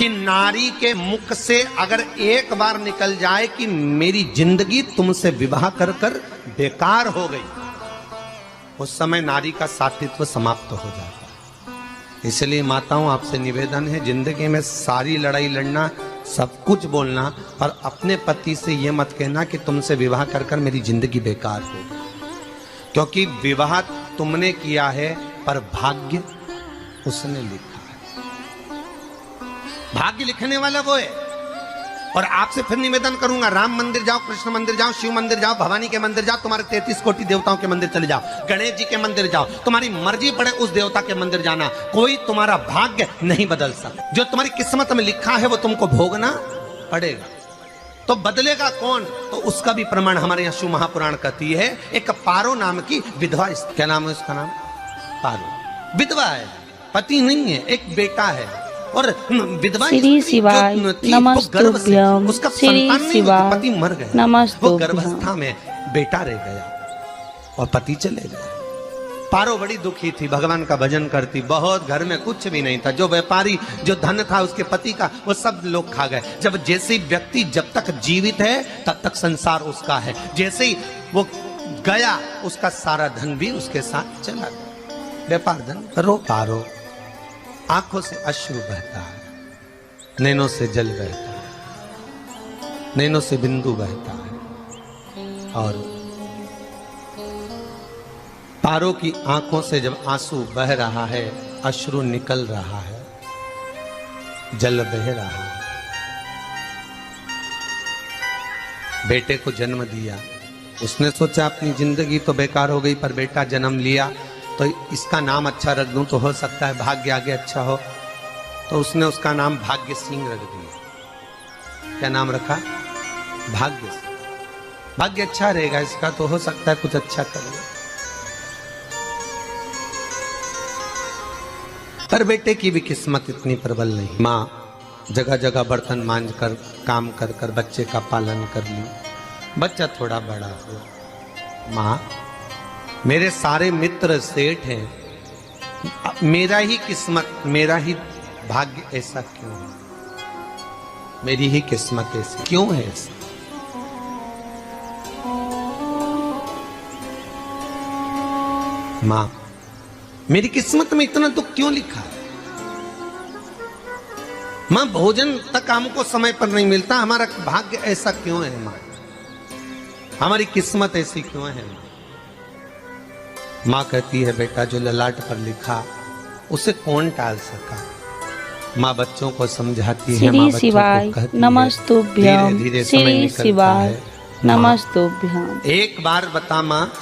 कि नारी के मुख से अगर एक बार निकल जाए कि मेरी जिंदगी तुमसे विवाह कर कर बेकार हो गई, उस समय नारी का साथित्व समाप्त हो जाता है। इसलिए माताओं, आपसे निवेदन है, जिंदगी में सारी लड़ाई लड़ना, सब कुछ बोलना, पर अपने पति से यह मत कहना कि तुमसे विवाह कर कर मेरी जिंदगी बेकार हो गई। क्योंकि विवाह तुमने किया है पर भाग्य उसने लिखा है। भाग्य लिखने वाला वो है। और आपसे फिर निवेदन करूंगा, राम मंदिर जाओ, कृष्ण मंदिर जाओ, शिव मंदिर जाओ, भवानी के मंदिर जाओ, तुम्हारे 33 कोटि देवताओं के मंदिर चले जाओ, गणेश जी के मंदिर जाओ, तुम्हारी मर्जी पड़े उस देवता के मंदिर जाना, कोई तुम्हारा भाग्य नहीं बदल सकता। जो तुम्हारी किस्मत में लिखा है वो तुमको भोगना पड़ेगा। तो बदलेगा कौन? तो उसका भी प्रमाण हमारे यहाँ शिव महापुराण कहती है। एक पारो नाम की विधवा, क्या नाम है उसका? नाम पारो। विधवा है, पति नहीं है, एक बेटा है। और विधवा श्री शिवाय नमस्तुभ्यं, उसका श्री शिवाय पति मर गया, वो गर्भावस्था में बेटा रह गया और पति चले गए। पारो बड़ी दुखी थी, भगवान का भजन करती बहुत, घर में कुछ भी नहीं था। जो व्यापारी, जो धन था उसके पति का, वो सब लोग खा गए। जब जैसे व्यक्ति जब तक जीवित है तब तक संसार उसका है, जैसे ही वो गया उसका सारा धन भी उसके साथ चला गया। व्यापार धन रो पारो, आंखों से अश्रु बहता है, नैनों से जल बहता है, नैनों से बिंदु बहता है। और पारो की आंखों से जब आंसू बह रहा है, अश्रु निकल रहा है, जल बह रहा है, बेटे को जन्म दिया। उसने सोचा अपनी जिंदगी तो बेकार हो गई, पर बेटा जन्म लिया तो इसका नाम अच्छा रख दूं तो हो सकता है भाग्य आगे अच्छा हो। तो उसने उसका नाम भाग्य सिंह रख दिया। क्या नाम रखा? भाग्य सिंह। भाग्य अच्छा रहेगा इसका, तो हो सकता है कुछ अच्छा करेगा। पर बेटे की भी किस्मत इतनी प्रबल नहीं। माँ जगह जगह बर्तन मांझ कर, काम कर कर बच्चे का पालन कर ली। बच्चा थोड़ा बड़ा हुआ, माँ मेरे सारे मित्र सेठ हैं, मेरा ही किस्मत, मेरा ही भाग्य ऐसा क्यों है? मेरी ही किस्मत ऐसी क्यों है? ऐसा माँ, मेरी किस्मत में इतना दुख क्यों लिखा है? माँ भोजन तक हमको समय पर नहीं मिलता, हमारा भाग्य ऐसा क्यों है? माँ हमारी किस्मत ऐसी क्यों है? माँ कहती है बेटा जो ललाट पर लिखा उसे कौन टाल सका। माँ बच्चों को समझाती है, माँ बच्चों को कहती है नमस्तुभ्यं, धीरे श्री शिवाय नमस्तुभ्यं। एक बार बता माँ,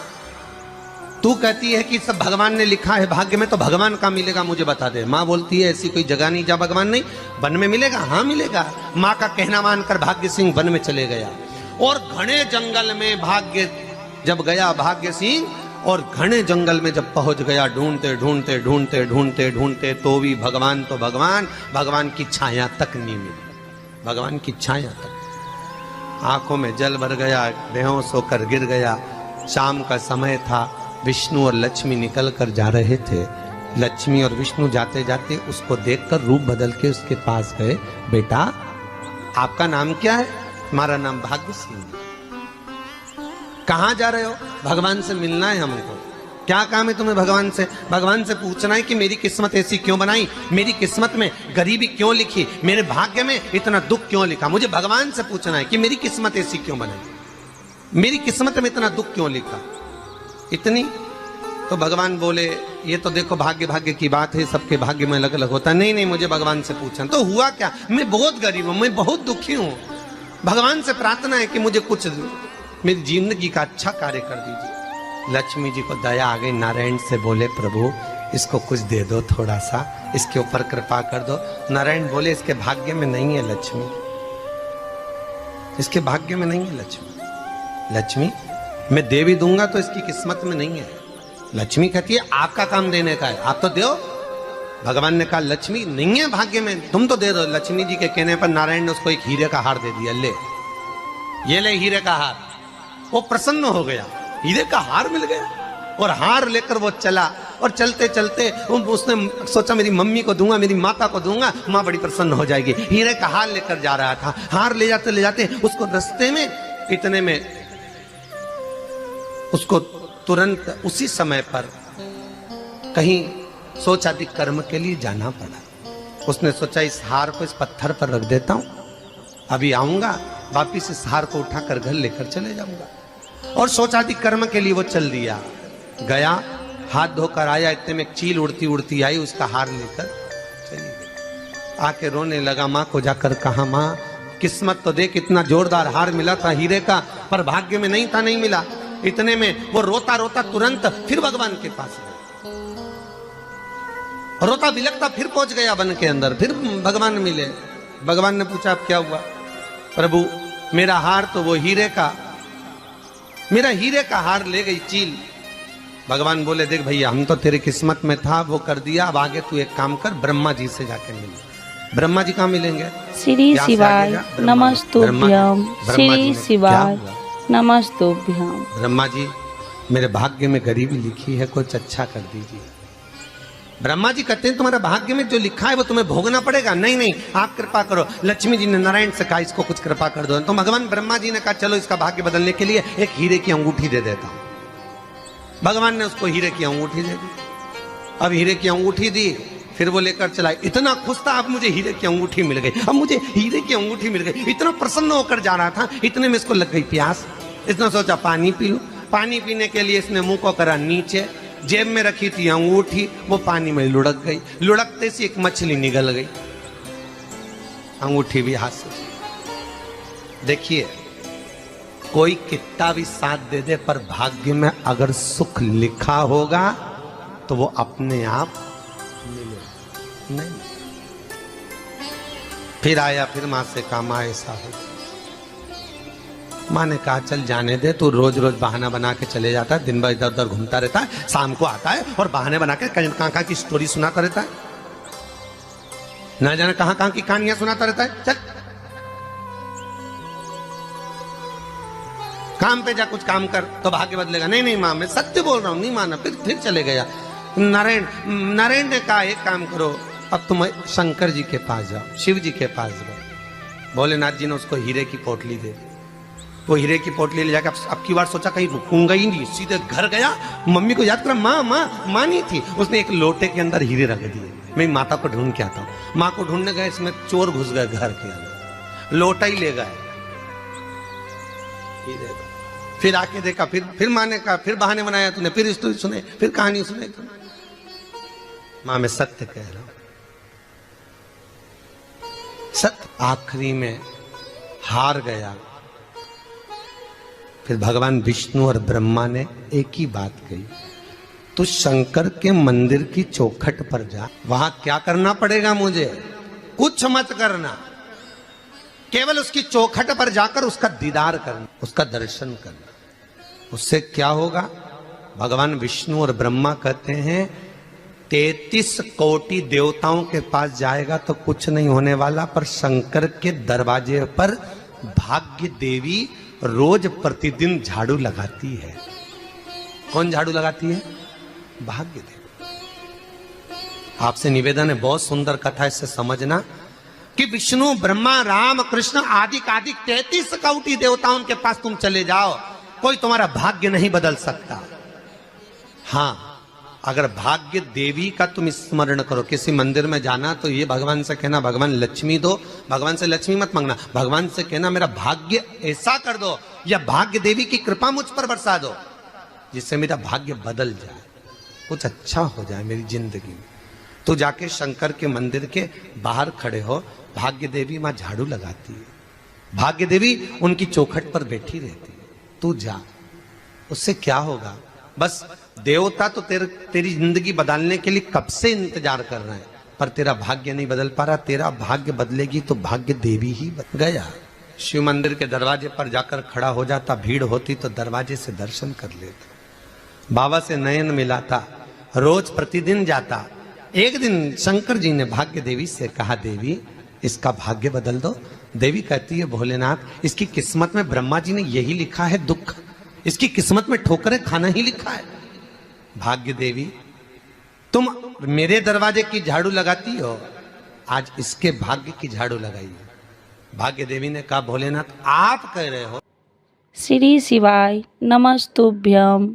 तू कहती है कि सब भगवान ने लिखा है भाग्य में, तो भगवान का मिलेगा मुझे बता दे। माँ बोलती है ऐसी कोई जगह नहीं जहाँ भगवान नहीं। वन में मिलेगा? हाँ मिलेगा। माँ का कहना मानकर भाग्य सिंह वन में चले गया और घने जंगल में भाग्य जब गया, भाग्य सिंह और घने जंगल में जब पहुंच गया, ढूंढते ढूंढते ढूंढते ढूंढते ढूंढते तो भी भगवान, तो भगवान की छाया तक नहीं मिली। भगवान की छाया तक। आंखों में जल भर गया, बेहोश होकर गिर गया। शाम का समय था, विष्णु और लक्ष्मी निकल कर जा रहे थे। लक्ष्मी और विष्णु जाते जाते उसको देखकर रूप बदल के उसके पास गए। बेटा आपका नाम क्या है? हमारा नाम भाग्य सिंह। कहाँ जा रहे हो? भगवान से मिलना है हमको। क्या काम है तुम्हें भगवान से? भगवान से पूछना है कि मेरी किस्मत ऐसी क्यों बनाई, मेरी किस्मत में गरीबी क्यों लिखी, मेरे भाग्य में इतना दुख क्यों लिखा। मुझे भगवान से पूछना है कि मेरी किस्मत ऐसी क्यों बनाई, मेरी किस्मत में इतना दुख क्यों लिखा। इतनी तो भगवान बोले ये तो देखो भाग्य भाग्य की बात है, सबके भाग्य में अलग अलग होता है। नहीं नहीं, मुझे भगवान से पूछना। तो हुआ क्या? मैं बहुत गरीब हूं, मैं बहुत दुखी हूं, भगवान से प्रार्थना है कि मुझे कुछ मेरी जिंदगी का अच्छा कार्य कर दीजिए। लक्ष्मी जी को दया आ गई, नारायण से बोले प्रभु इसको कुछ दे दो, थोड़ा सा इसके ऊपर कृपा कर दो। नारायण बोले इसके भाग्य में नहीं है लक्ष्मी, इसके भाग्य में नहीं है लक्ष्मी। लक्ष्मी मैं दे भी दूंगा तो इसकी किस्मत में नहीं है। लक्ष्मी कहती है आपका काम देने का है, आप तो दो। भगवान ने कहा लक्ष्मी नहीं है भाग्य में, तुम तो दे दो। लक्ष्मी जी के कहने पर नारायण ने उसको एक हीरे का हार दे दिया। ले ये ले हीरे का हार। वो प्रसन्न हो गया, हीरे का हार मिल गया। और हार लेकर वो चला और चलते चलते उसने सोचा मेरी मम्मी को दूंगा, मेरी माता को दूंगा, माँ बड़ी प्रसन्न हो जाएगी। हीरे का हार लेकर जा रहा था। हार ले जाते उसको रास्ते में इतने में उसको तुरंत उसी समय पर कहीं सोचादि कर्म के लिए जाना पड़ा। उसने सोचा इस हार को इस पत्थर पर रख देता हूं, अभी आऊंगा वापिस इस हार को उठाकर घर लेकर चले जाऊंगा। और सोचादि कर्म के लिए वो चल दिया। गया, हाथ धोकर आया, इतने में एक चील उड़ती उड़ती आई, उसका हार लेकर चली गई। आके रोने लगा, माँ को जाकर कहा, माँ किस्मत तो देख, इतना जोरदार हार मिला था हीरे का, पर भाग्य में नहीं था, नहीं मिला। इतने में वो रोता रोता तुरंत फिर भगवान के पास गया, रोता बिलखता फिर पहुंच गया वन के अंदर। फिर भगवान मिले। भगवान ने पूछा अब क्या हुआ? प्रभु मेरा हार तो वो हीरे का, मेरा हीरे का हार ले गई चील। भगवान बोले देख भैया, हम तो तेरी किस्मत में था, वो कर दिया, अब आगे तू एक काम कर, ब्रह्मा जी से जाके मिल। ब्रह्मा जी कहाँ मिलेंगे? श्री शिवाय नमस्तुभ्यं। श्री शिवाय नमस्तुभ्यं। ब्रह्मा जी मेरे भाग्य में गरीबी लिखी है, कुछ अच्छा कर दीजिए। ब्रह्मा जी कहते हैं तुम्हारा भाग्य में जो लिखा है वो तुम्हें भोगना पड़ेगा। नहीं नहीं, आप कृपा करो। लक्ष्मी जी ने नारायण से कहा इसको कुछ कृपा कर दो। तो भगवान ब्रह्मा जी ने कहा चलो इसका भाग्य बदलने के लिए एक हीरे की अंगूठी दे देता हूं। भगवान ने उसको हीरे की अंगूठी दे दी। अब हीरे की अंगूठी दी, फिर वो लेकर चला। इतना खुश था, अब मुझे हीरे की अंगूठी मिल गई, अब मुझे हीरे की अंगूठी मिल गई। इतना प्रसन्न होकर जा रहा था, इतने में इसको लग गई प्यास। इसने सोचा पानी पी लूं। पानी पीने के लिए इसने मुंह को करा नीचे, जेब में रखी थी अंगूठी, वो पानी में लुढ़क गई। लुढ़कते से एक मछली निगल गई, अंगूठी भी हाथ से। देखिए, कोई कितना भी साथ दे दे, पर भाग्य में अगर सुख लिखा होगा तो वो अपने आप मिलेगा। नहीं, फिर आया, फिर मां से कहा मां ऐसा हो। माँ ने कहा चल जाने दे, तू रोज रोज बहाना बना के चले जाता है, दिन भर इधर उधर घूमता रहता है, शाम को आता है और बहाने बना के कहाँ की स्टोरी सुनाता रहता है, ना जाने कहाँ की कहानियां सुनाता रहता है। चल काम पे जा, कुछ काम कर तो भाग्य बदलेगा। नहीं नहीं माँ, मैं सत्य बोल रहा हूँ। नहीं माना, फिर चले गया। नारायण ने कहा एक काम करो, अब तुम शंकर जी के पास जाओ, शिव जी के पास जाओ। भोलेनाथ जी ने उसको हीरे की पोटली दे दी। वो हीरे की पोटली ले जाकर अब की बार सोचा कहीं रुकूंगा ही नहीं, सीधे घर गया। मम्मी को याद करा, माँ नहीं थी। उसने एक लोटे के अंदर हीरे रख दिए। मैं माता को ढूंढ के आता हूँ। माँ को ढूंढने गए, इसमें चोर घुस गए घर के अंदर, लोटा ही ले गए। फिर आके देखा, फिर माँ ने कहा, फिर बहाने बनाया तूने, फिर स्टोरी सुने, फिर कहानी सुने। माँ मैं सत्य कह रहा हूं, सत्य। आखिरी में हार गया। फिर भगवान विष्णु और ब्रह्मा ने एक ही बात कही, तू शंकर के मंदिर की चौखट पर जा। वहां क्या करना पड़ेगा मुझे? कुछ मत करना, केवल उसकी चौखट पर जाकर उसका दीदार करना, उसका दर्शन करना। उससे क्या होगा? भगवान विष्णु और ब्रह्मा कहते हैं 33 कोटि देवताओं के पास जाएगा तो कुछ नहीं होने वाला, पर शंकर के दरवाजे पर भाग्य देवी रोज प्रतिदिन झाड़ू लगाती है। कौन झाड़ू लगाती है? भाग्य देवी। आपसे निवेदन है, बहुत सुंदर कथा, इससे समझना कि विष्णु ब्रह्मा राम कृष्ण आदि 33 कोटि देवताओं के पास तुम चले जाओ, कोई तुम्हारा भाग्य नहीं बदल सकता। हाँ, अगर भाग्य देवी का तुम स्मरण करो, किसी मंदिर में जाना तो ये भगवान से कहना भगवान लक्ष्मी दो। भगवान से लक्ष्मी मत मांगना, भगवान से कहना मेरा भाग्य ऐसा कर दो, या भाग्य देवी की कृपा मुझ पर बरसा दो जिससे मेरा भाग्य बदल जाए, कुछ अच्छा हो जाए मेरी जिंदगी में। तो जाके शंकर के मंदिर के बाहर खड़े हो, भाग्य देवी मां झाड़ू लगाती है, भाग्य देवी उनकी चौखट पर बैठी रहती है। तू जा, उससे क्या होगा? बस देवता तो तेरी जिंदगी बदलने के लिए कब से इंतजार कर रहे हैं, पर तेरा भाग्य नहीं बदल पा रहा। तेरा भाग्य बदलेगी तो भाग्य देवी ही बदल गया। शिव मंदिर के दरवाजे पर जाकर खड़ा हो जाता, भीड़ होती तो दरवाजे से दर्शन कर लेता, बाबा से नयन मिलाता, रोज प्रतिदिन जाता। एक दिन शंकर जी ने भाग्य देवी से कहा, देवी इसका भाग्य बदल दो। देवी कहती है, भोलेनाथ इसकी किस्मत में ब्रह्मा जी ने यही लिखा है दुख, इसकी किस्मत में ठोकरें खाना ही लिखा है। भाग्य देवी तुम मेरे दरवाजे की झाड़ू लगाती हो, आज इसके भाग्य की झाड़ू लगाइए। भाग्य देवी ने कहा भोलेनाथ आप कह रहे हो। श्री शिवाय नमस्तुभ्यम।